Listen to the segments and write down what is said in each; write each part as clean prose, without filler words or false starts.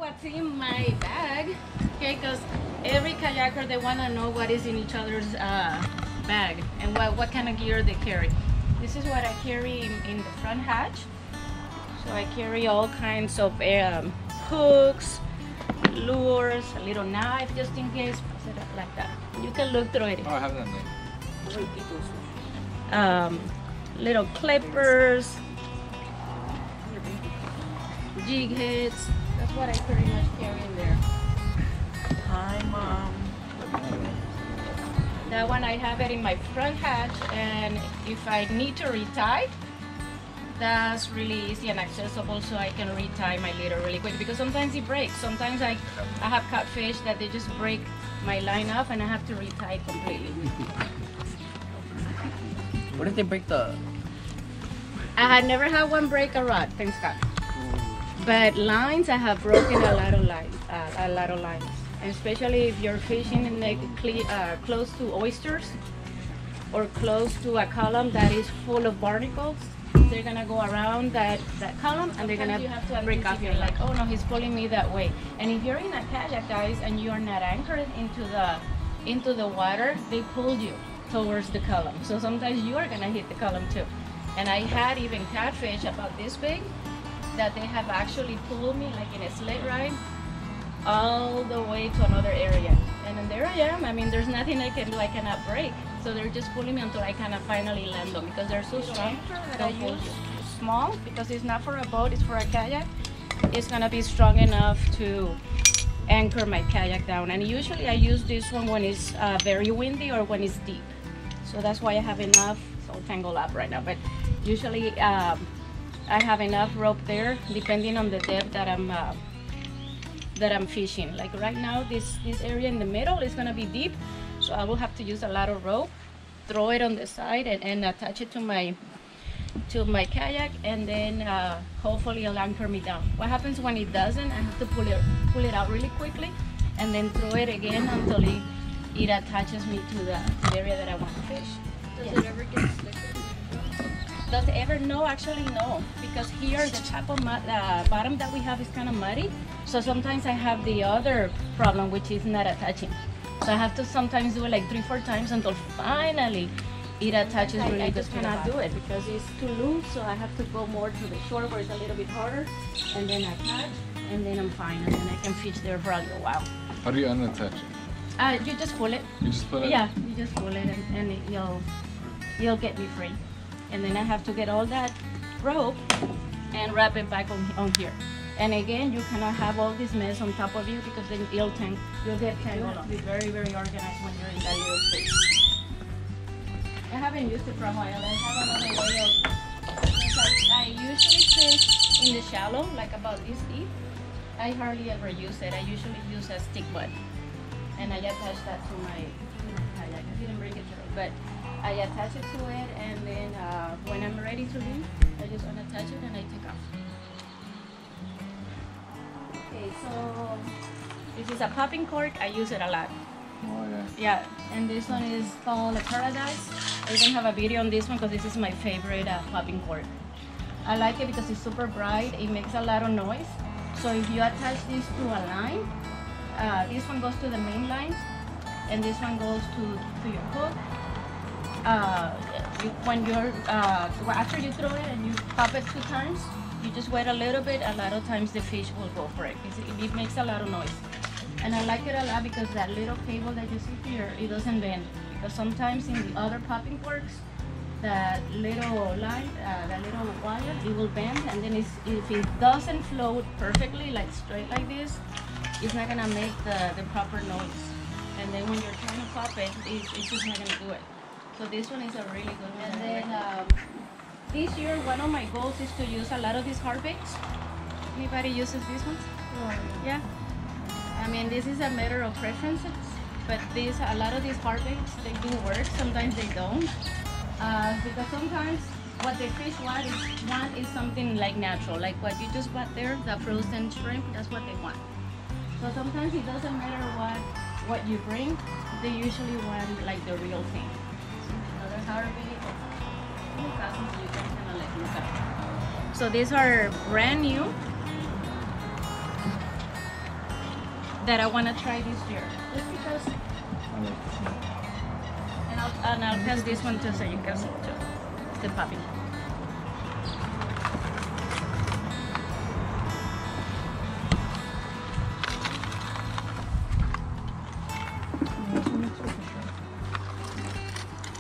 what's in my bag, okay? Because every kayaker, they want to know what is in each other's bag and what kind of gear they carry. This is what I carry in the front hatch. So I carry all kinds of hooks, lures, a little knife just in case. Set it like that. You can look through it. Oh, I have that name. Little clippers, jig heads. That's what I pretty much carry in there. Hi, Mom. That one I have it in my front hatch, and if I need to retie, that's really easy and accessible, so I can retie my leader really quick, because sometimes it breaks. Sometimes I have caught fish that they just break my line off and I have to retie it completely. What if they break the... I had never had one break a rod, thanks God. But lines, I have broken a lot of lines, and especially if you're fishing in close to oysters or close to a column that is full of barnacles. They're gonna go around that column, and they're gonna break off. You're like, oh no, he's pulling me that way. And if you're in a kayak, guys, and you are not anchored into the water, they pull you towards the column. So sometimes you are gonna hit the column too. And I had even catfish about this big that they have actually pulled me like in a sled ride all the way to another area. And then there I am. I mean, there's nothing I can do. I cannot break. So they're just pulling me until I kind of finally land them, because they're so strong. That I use small, because it's not for a boat, it's for a kayak. It's gonna be strong enough to anchor my kayak down. And usually I use this one when it's very windy or when it's deep. So that's why I have enough. It's all tangled up right now, but usually I have enough rope there, depending on the depth that I'm fishing. Like right now, this area in the middle is gonna be deep, so I will have to use a lot of rope, throw it on the side, and attach it to my kayak, and then hopefully it'll anchor me down. What happens when it doesn't? I have to pull it out really quickly, and then throw it again until it attaches me to the area that I want to fish. Does it ever get slicker? Does it ever? No, actually no, because here the type of bottom that we have is kind of muddy, so sometimes I have the other problem, which is not attaching. So I have to sometimes do it like 3-4 times until finally it attaches really good. I just cannot do it because it's too loose, so I have to go more to the shore where it's a little bit harder, and then attach, and then I'm fine, and then I can fish there for a little while. How do you unattach it? You just pull it. You just pull it? Yeah, you just pull it, and you'll get me free. And then I have to get all that rope and wrap it back on here. And again, you cannot have all this mess on top of you, because then you'll get tangled. Be very, very organized when you're in that little space. I haven't used it for a while. I have another way of... I usually fish in the shallow, like about this deep. I hardly ever use it. I usually use a stick mud. And I attach that to my kayak. I didn't bring it today, but I attach it to it, and then when I'm ready to leave, I just unattach it and I take off. Okay, so this is a popping cork. I use it a lot. Oh yeah. Yeah, and this one is called a Paradise. I even have a video on this one because this is my favorite popping cork. I like it because it's super bright. It makes a lot of noise. So if you attach this to a line, this one goes to the main line, and this one goes to your hook. When you're after you throw it and you pop it 2 times, you just wait a little bit. A lot of times the fish will go for it. It makes a lot of noise, and I like it a lot because that little cable that you see here, it doesn't bend. Because sometimes in the other popping corks, that little line, that little wire, it will bend, and then if it doesn't float perfectly, like straight like this, it's not gonna make the proper noise. And then when you're trying to pop it, it's just not gonna do it. So this one is a really good one. And then this year, one of my goals is to use a lot of these hard baits. Anybody uses these ones? Yeah. I mean, this is a matter of preferences, but a lot of these hard baits, they do work. Sometimes they don't, because sometimes what the fish want is something like natural, like what you just bought there, the frozen shrimp. That's what they want. So sometimes it doesn't matter what you bring. They usually want like the real thing. So these are brand new. that I want to try this year. Just because. I like the smell. And I'll pass this one too so you can see it too. It's the puppy.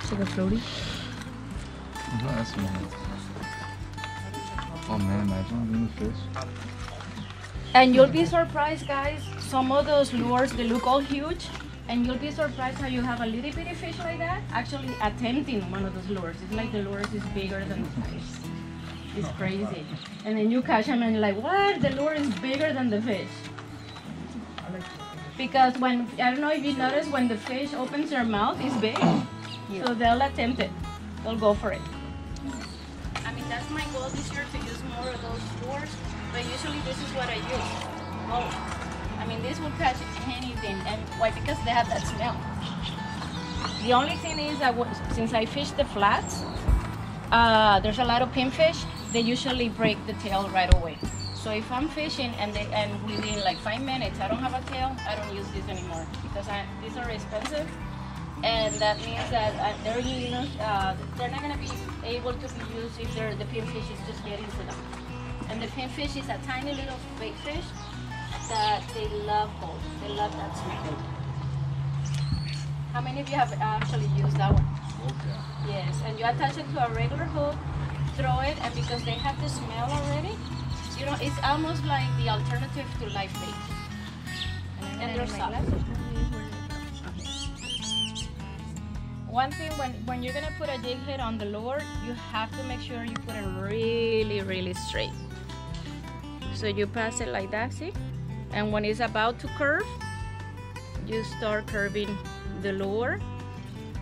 It's like a floaty. That's nice. Oh man, imagine being a fish. And you'll be surprised, guys. Some of those lures, they look all huge. And you'll be surprised how you have a little bitty fish like that actually attempting one of those lures. It's like the lures is bigger than the fish. It's crazy. And then you catch them and you're like, what? The lure is bigger than the fish. Because when, I don't know if you notice, when the fish opens their mouth, it's big. So they'll attempt it. They'll go for it. I mean, that's my goal this year, to use more of those lures. But usually this is what I use. Oh, I mean, this will catch anything. And why? Because they have that smell. The only thing is that since I fish the flats, there's a lot of pinfish. They usually break the tail right away. So if I'm fishing and within like 5 minutes I don't have a tail, I don't use this anymore because these are expensive, and that means that they're not going to be able to be used if the pinfish is just getting to them. And the pinfish is a tiny little bait fish that they love both. They love that smell. How many of you have actually used that one? Okay. Yes, and you attach it to a regular hook, throw it, and because they have the smell already, you know, it's almost like the alternative to live bait. And they're soft. One thing, when you're gonna put a jig head on the lure, you have to make sure you put it really, really straight. So you pass it like that, see? And when it's about to curve, you start curving the lure.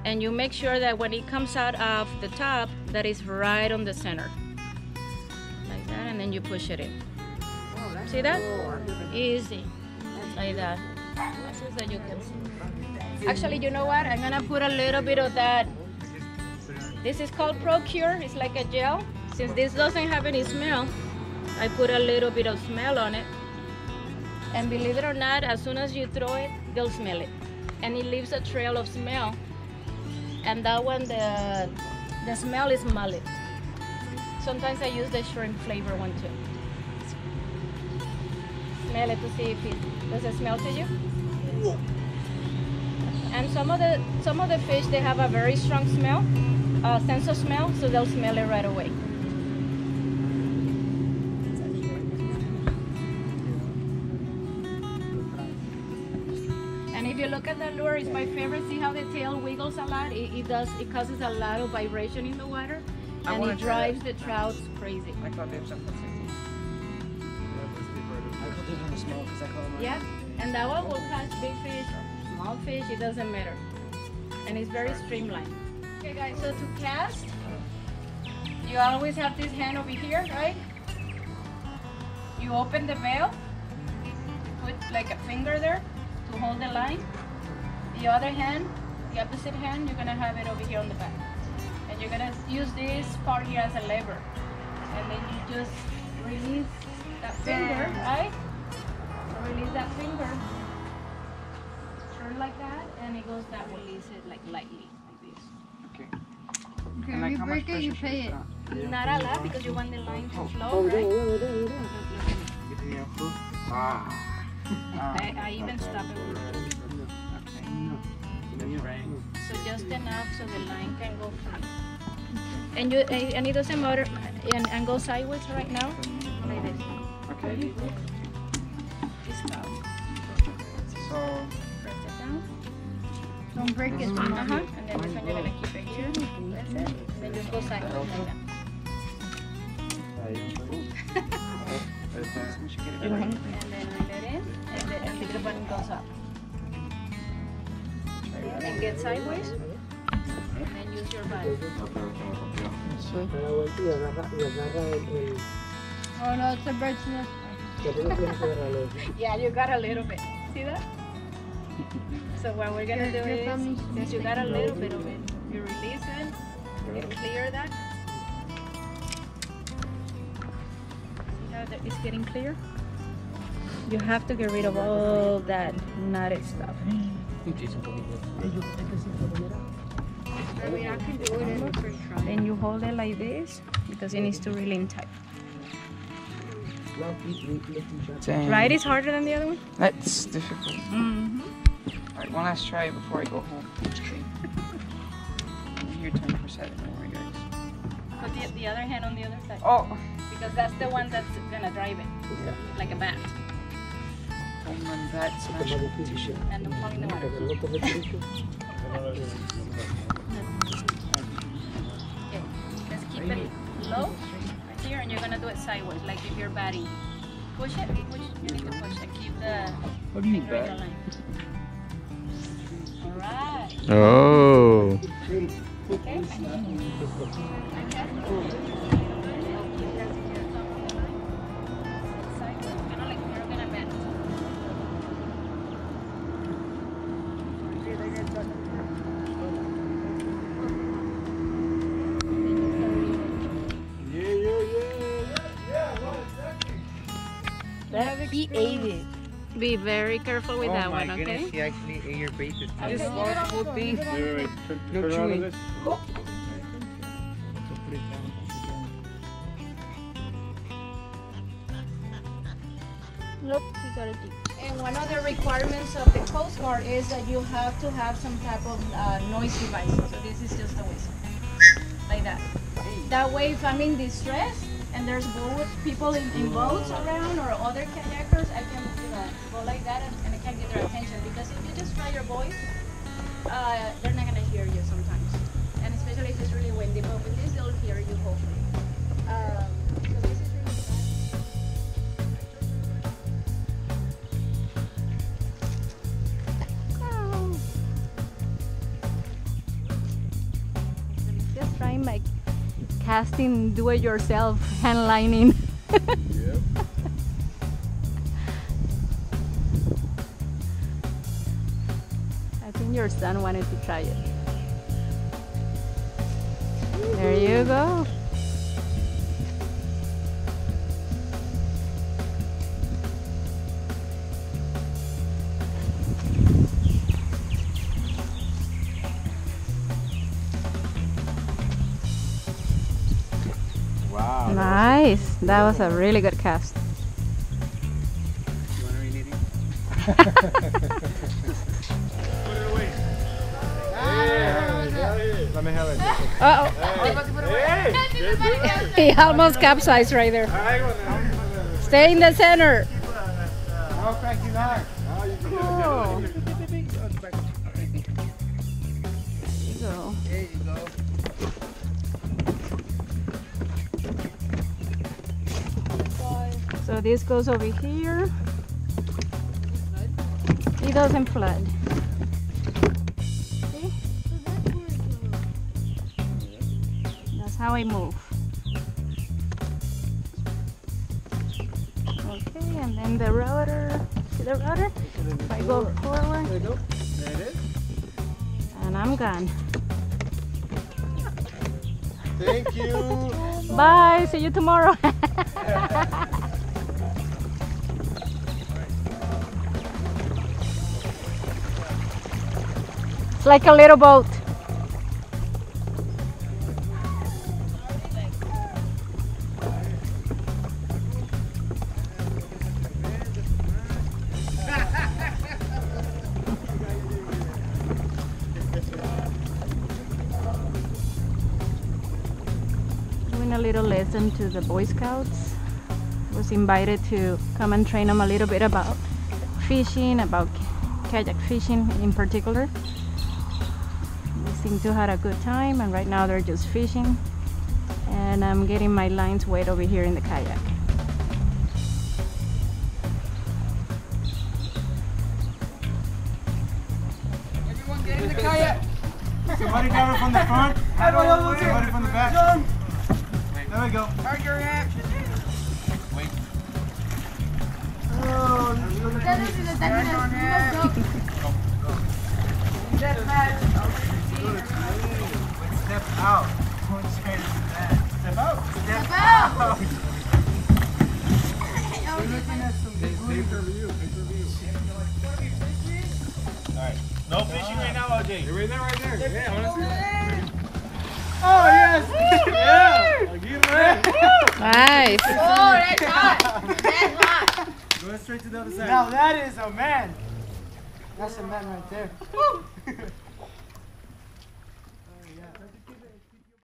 And you make sure that when it comes out of the top, that is right on the center. Like that, and then you push it in. See that? Easy. Like that. So that you can see. Actually, you know what? I'm gonna put a little bit of that. This is called Procure. It's like a gel. Since this doesn't have any smell, I put a little bit of smell on it. And believe it or not, as soon as you throw it, they'll smell it. And it leaves a trail of smell. And that one, the smell is mullet. Sometimes I use the shrimp flavor one too. Smell it to see if it does it smell to you. And some of the fish, they have a very strong smell, sense of smell, so they'll smell it right away. And if you look at the lure, it's my favorite. See how the tail wiggles a lot? It causes a lot of vibration in the water, and it drives the trouts crazy. I call them something sexy. I put it in the small because I call them. Yeah, and that one will catch big fish, small fish, it doesn't matter. And it's very streamlined. Okay guys, so to cast, you always have this hand over here, right? You open the bail, put like a finger there to hold the line. The other hand, the opposite hand, you're gonna have it over here on the back. And you're gonna use this part here as a lever. And then you just release that finger, right? Release that finger. Turn like that, and it goes that way. Release it like lightly, like this. Okay. Okay, And like if how you much break it, you pressure pay should it. we put Not a lot because you want the line to flow, on? right? Give me a food. Ah. I even stop it with so just enough so the line can go free. And it doesn't matter and go sideways right now, like this. Okay. Stop. So Press it down. Don't break it. And then this one you're gonna keep it here. That's it. And then just go sideways like that. And then reel it in, and the button goes up. And get sideways, and then use your button. Oh no, it's a bird's nest. Yeah, you got a little bit. See that? So what we're gonna do is, since you got a little bit of it, you release it, you clear that. See how it's getting clear? You have to get rid of all that knotted stuff. I mean, I can do it in the first try. Then you hold it like this because it needs to reel in tight. Dang. Right is harder than the other one? That's difficult. Mm-hmm. Alright, one last try before I go home. Your turn for 7. Don't worry, guys. Put the other hand on the other side. Oh! Because that's the one that's gonna drive it. Like a bat. Home run bat smash competition. And I'm falling the water. Okay, let's keep it low right here, and you're gonna do it sideways, like if you're batting. Push it, push. You need to push and keep the What do you finger in bat? the line. Alright. Oh. Okay. He ate it. Be very careful with that one, okay? He actually ate your bait. Just swallow the whole thing. No Turn chewing. this. Nope, he got it deep. And one of the requirements of the Coast Guard is that you have to have some type of noise device. So this is just a whistle, like that. That way, if I'm in distress and there's people in boats around or other kayakers, I can go like that and I can get their attention. Because if you just try your voice, they're not gonna hear you sometimes. And especially if it's really windy. But with this, they'll hear you hopefully. So this is really just trying my casting do-it-yourself hand lining. I think your son wanted to try it. There you go. Wow. Nice. That was a really good cast. You want to read it? Let me have it. Uh-oh. He almost capsized right there. Stay in the center. How crack you like? Cool. There There you go. So this goes over here. It doesn't flood. See? That's how I move. Okay, and then the rudder. See the rudder? If I go forward. There you go. There it is. And I'm gone. Thank you. Bye. See you tomorrow. It's like a little boat. Doing a little lesson to the Boy Scouts. Was invited to come and train them a little bit about fishing, about kayak fishing in particular. They seem to have a good time, and right now they're just fishing, and I'm getting my lines wet over here in the kayak. Everyone get in the kayak. Somebody grab it from the front. Somebody from the back. There we go. Target reaction. Oh, this is really cool. Step back. Step out. Going straight into that. Step out. Step out. We're looking at some good review. Alright. No fishing right now, OJ. They're right there, right there. Yeah, honestly. Oh, yes! Yeah! Get ready. Nice. Oh, that's hot. That's hot. Go straight to the other side. Now that is a man. That's a man right there.